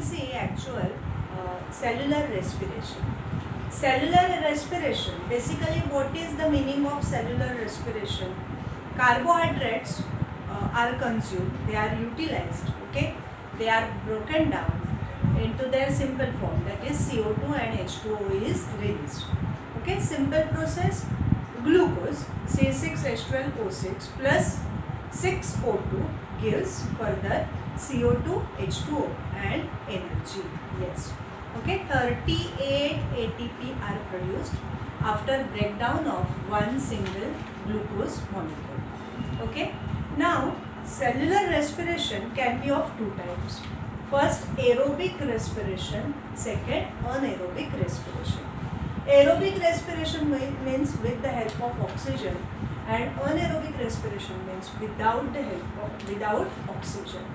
see actual cellular respiration. Cellular respiration, basically what is the meaning of cellular respiration? Carbohydrates are consumed, they are utilized, okay? They are broken down into their simple form, that is CO2 and H2O is released. Okay, simple process. Glucose C6H12O6 plus 6O2 gives further CO2 H2O and energy. Yes. Okay, 38 ATP are produced after breakdown of one single glucose molecule. Okay, now cellular respiration can be of two types. First, aerobic respiration, second, anaerobic respiration. Aerobic respiration means with the help of oxygen, and anaerobic respiration means without oxygen.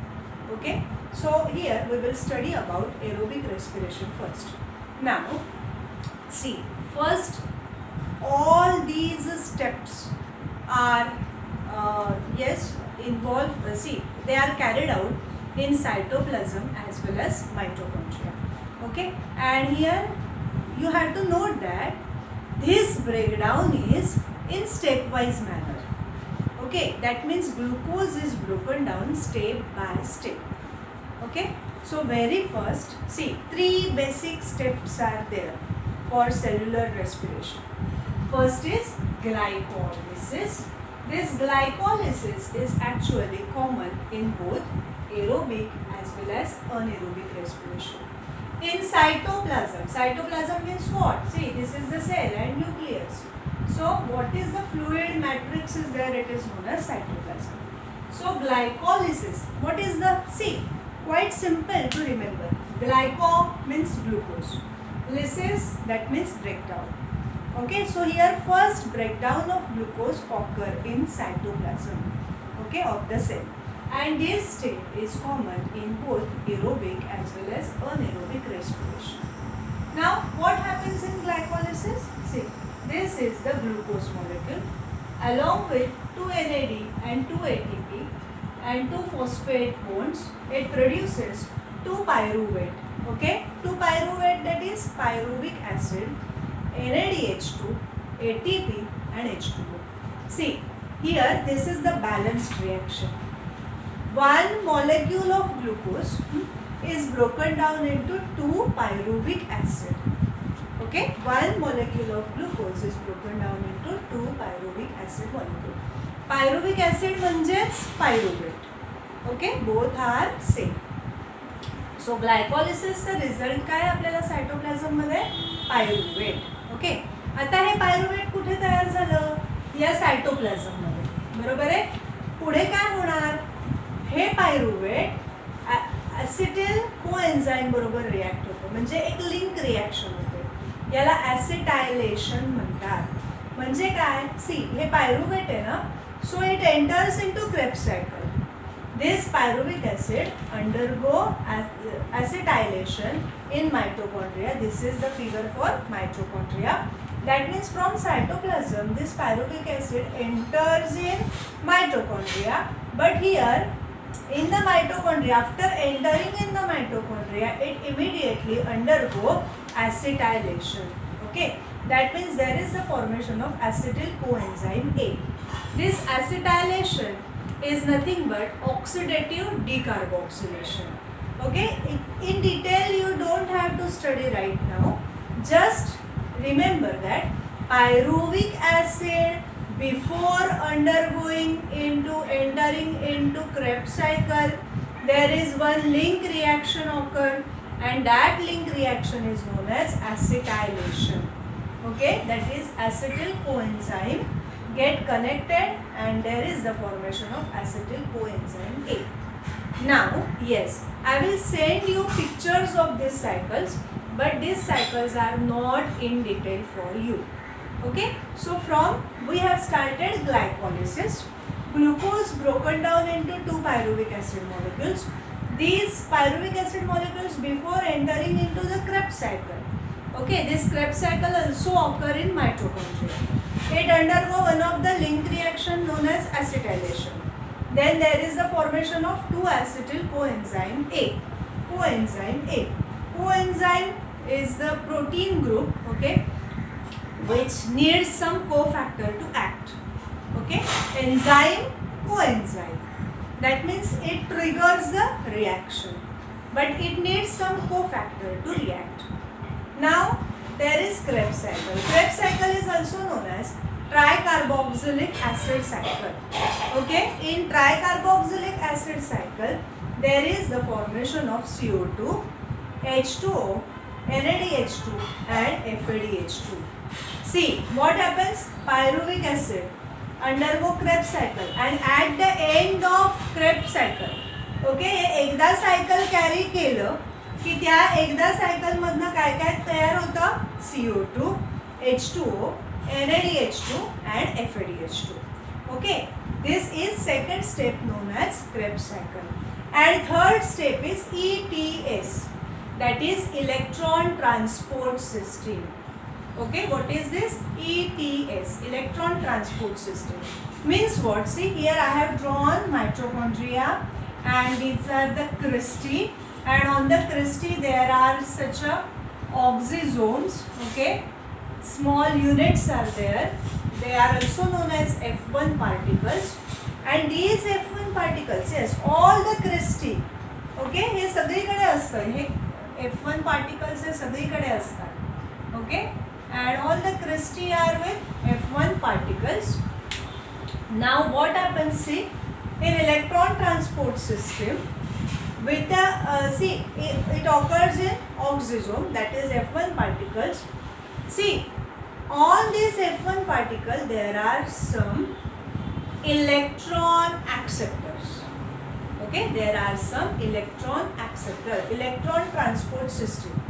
Okay, so here we will study about aerobic respiration first. Now, see, first all these steps are they are carried out in cytoplasm as well as mitochondria. Okay, and here you have to note that this breakdown is in stepwise manner. Okay, that means glucose is broken down step by step. Okay, so very first, see, three basic steps are there for cellular respiration. First is glycolysis. This glycolysis is actually common in both aerobic as well as anaerobic respiration. In cytoplasm means what? See, this is the cell and nucleus. So, what is the fluid matrix is there? It is known as cytoplasm. So, glycolysis, what is the, see, quite simple to remember. Glyco means glucose. Lysis, that means breakdown. Okay, so here first breakdown of glucose occur in cytoplasm, okay, of the cell. And this state is common in both aerobic as well as anaerobic respiration. Now, what happens in glycolysis? See, this is the glucose molecule along with 2 NAD and 2 ATP and 2 phosphate bonds. It produces 2 pyruvate. Okay, 2 pyruvate, that is pyruvic acid, NADH2, ATP and H2O. See, here this is the balanced reaction. One molecule of glucose is broken down into 2 pyruvic acid. Okay, one molecule of glucose is broken down into 2 pyruvic acid molecule. Pyruvic acid म्हणजेच pyruvate. Okay, both are same. So glycolysis चा result काय आपल्याला cytoplasm मध्ये? Pyruvate. Okay, आता हे pyruvate कुठे तयार झालं? या सायटोप्लाझम मध्ये, बरोबर आहे? पुढे काय होणार? हे पायरुवेट ॲसिटिल कोएन्झाइम बरोबर रिॲक्ट होतं, म्हणजे एक लिंक रिॲक्शन होते. याला ॲसिटायलेशन म्हणतात. म्हणजे काय? सी, हे पायरुवेट आहे ना, so it enters into Krebs cycle. This pyruvic acid undergo acetylation in mitochondria. This is the figure for mitochondria. That means from cytoplasm, this pyruvic acid enters in mitochondria. But here, in the mitochondria, after entering in the mitochondria, it immediately undergo acetylation. Okay, that means there is the formation of acetyl coenzyme A. This acetylation is nothing but oxidative decarboxylation. Okay, in detail you don't have to study right now. Just remember that pyruvic acid, before entering into Krebs cycle, there is one link reaction occur, and that link reaction is known as acetylation. Okay, that is acetyl coenzyme get connected and there is the formation of acetyl coenzyme A. Now, yes, I will send you pictures of these cycles, but these cycles are not in detail for you. Okay, so we have started glycolysis. Glucose broken down into 2 pyruvic acid molecules. These pyruvic acid molecules before entering into the Krebs cycle. Okay, this Krebs cycle also occur in mitochondria. It undergo one of the link reaction known as acetylation. Then there is the formation of 2 acetyl coenzyme A. coenzyme A. Coenzyme is the protein group, okay, which needs some cofactor to act. Okay, enzyme, coenzyme. That means it triggers the reaction, but it needs some cofactor to react. Now there is Krebs cycle. Krebs cycle is also known as tricarboxylic acid cycle. Okay, in tricarboxylic acid cycle there is the formation of CO2, H2O, NADH2 and FADH2. See what happens? Pyruvic acid undergo Krebs cycle, and at the end of Krebs cycle, okay, एकदा cycle carry केलं की त्या एकदा cycle मधनं काय काय तयार होतं? CO2, H2O, NADH2 and FADH2. Okay, this is second step known as Krebs cycle, and third step is ETS, that is electron transport system. Okay, what is this? ETS, electron transport system. Means what? See, here I have drawn mitochondria, and these are the cristae, and on the cristae there are such a oxysomes. Okay, small units are there. They are also known as F1 particles, and these F1 particles, yes, all the cristae, okay, हे सगळीकडे असतं. हे F1 particles हे सगळीकडे असतात. Okay, and all the cristae are with F1 particles. Now what happens? See, in electron transport system, with the see, it occurs in oxysome, that is F1 particles. See, on this F1 particle there are some electron acceptors. Okay, there are some electron acceptor, electron transport system.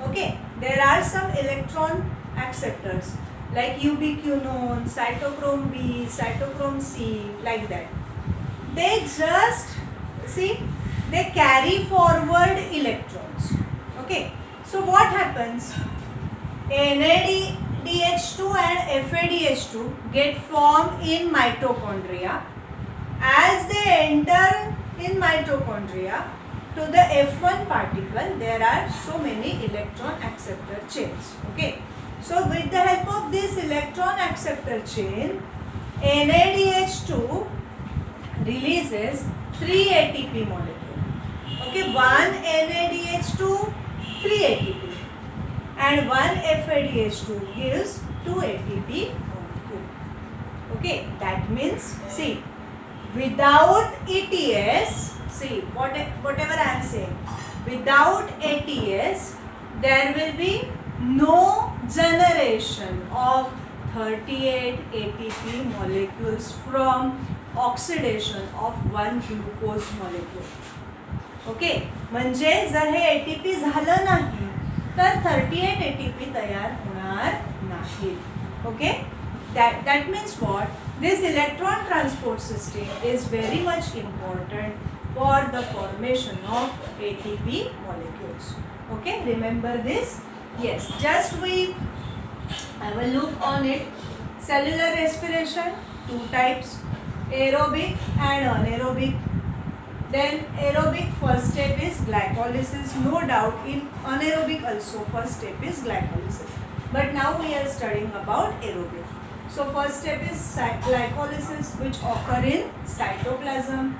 Okay, there are some electron acceptors like ubiquinone, cytochrome B, cytochrome C, like that. They just, see, they carry forward electrons. Okay, so what happens? NADH2 and FADH2 get formed in mitochondria. As they enter in mitochondria, to the F1 particle there are so many electron acceptor chains. Okay, so with the help of this electron acceptor chain, NADH2 releases 3 ATP molecule. Okay, 1 NADH2, 3 ATP, and 1 FADH2 gives 2 ATP molecule. Okay, that means, see, without ETS, see, whatever I am saying, without ATS there will be no generation of 38 ATP molecules from oxidation of one glucose molecule. Okay, म्हणजे जर हे ATP झालं नाही तर 38 ATP तयार होणार नाही. Okay, that means what? This electron transport system is very much important for the formation of ATP molecules. Okay, remember this? Yes, just we have a look on it. Cellular respiration, two types, aerobic and anaerobic. Then aerobic first step is glycolysis. No doubt in anaerobic also first step is glycolysis. But now we are studying about aerobic. So first step is glycolysis, which occur in cytoplasm.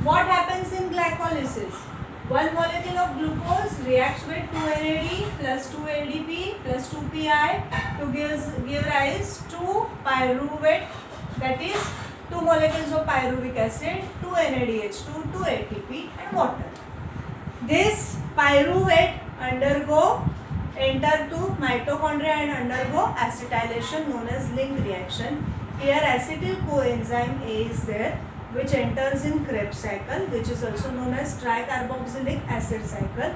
What happens in glycolysis? One molecule of glucose reacts with 2 NAD plus 2 ADP plus 2 PI to give rise to pyruvate, that is 2 molecules of pyruvic acid, 2 NADH2, 2 ATP and water. This pyruvate enter to mitochondria and undergo acetylation known as link reaction. Here acetyl coenzyme A is there, which enters in Krebs cycle, which is also known as tricarboxylic acid cycle.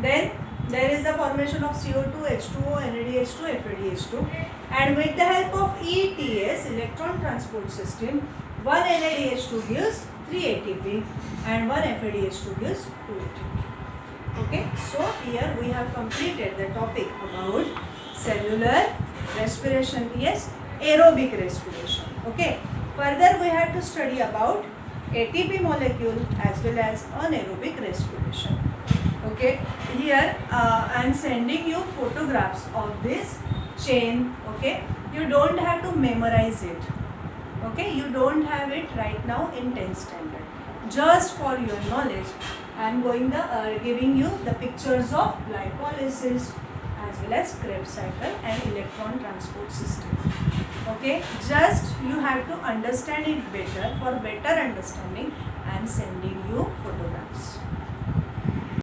Then there is the formation of CO2, H2O, NADH2, FADH2, and with the help of ETS, electron transport system, 1 NADH2 gives 3 ATP and 1 FADH2 gives 2 ATP. Okay, so here we have completed the topic about cellular respiration, yes, aerobic respiration. Okay, further we have to study about ATP molecule as well as anaerobic respiration. Okay, here I am sending you photographs of this chain. Okay, you don't have to memorize it. Okay, you don't have it right now in 10th standard. Just for your knowledge, I am giving you the pictures of glycolysis as well as Krebs cycle and electron transport system. Okay, just you have to understand it better. For better understanding, I am sending you photographs.